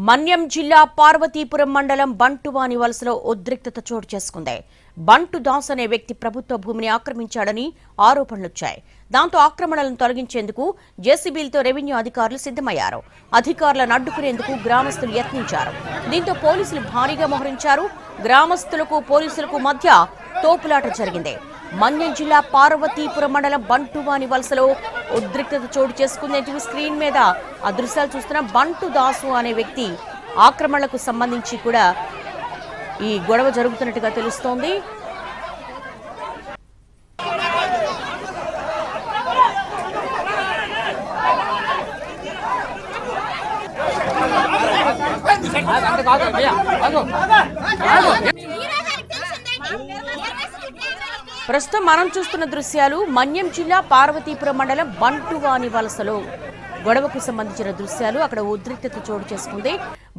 మన్యం జిల్లా పార్వతీపురం మండలం బంటువాని వలసలో ఉద్రిక్తత చోటు చేసుకుంది. బంటు దాస్ అనే వ్యక్తి ప్రభుత్వ భూమిని ఆక్రమించాడని ఆరోపణలొచ్చాయి. దాంతో ఆక్రమణలను తొలగించేందుకు జేసీబీలతో రెవెన్యూ అధికారులు సిద్ధమయ్యారు. అధికారులను అడ్డుకునేందుకు గ్రామస్తులు యత్నించారు. దీంతో పోలీసులు భారీగా మోహరించారు. గ్రామస్తులకు పోలీసులకు మధ్య తోపులాట జరిగింది. మన్యం జిల్లా పార్వతీపురం మండలం బంటువాని వలసలో ఉద్రిక్తత చోటు చేసుకుంది. స్క్రీన్ మీద ఆ దృశ్యాలు చూస్తున్న బంటు దాసు అనే వ్యక్తి ఆక్రమణలకు సంబంధించి కూడా ఈ గొడవ జరుగుతున్నట్టుగా తెలుస్తోంది. ప్రస్తుతం మనం చూస్తున్న దృశ్యాలు మన్యం జిల్లా పార్వతీపురం మండలం బంటువాని వలసలో గొడవకు సంబంధించిన దృశ్యాలు. అక్కడ ఉద్రిక్తత చోటు చేసుకుంది.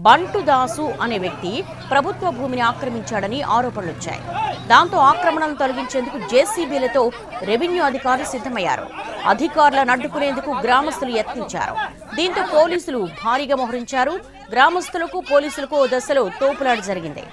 బంటు దాసు అనే వ్యక్తి ప్రభుత్వ భూమిని ఆక్రమించాడని ఆరోపణలొచ్చాయి. దాంతో ఆక్రమణను తొలగించేందుకు జేసీబీలతో రెవెన్యూ అధికారులు సిద్ధమయ్యారు. అధికారులను అడ్డుకునేందుకు గ్రామస్తులు యత్నించారు. దీంతో పోలీసులు భారీగా మోహరించారు. గ్రామస్తులకు పోలీసులకు ఓ దశలో తోపులాట జరిగింది.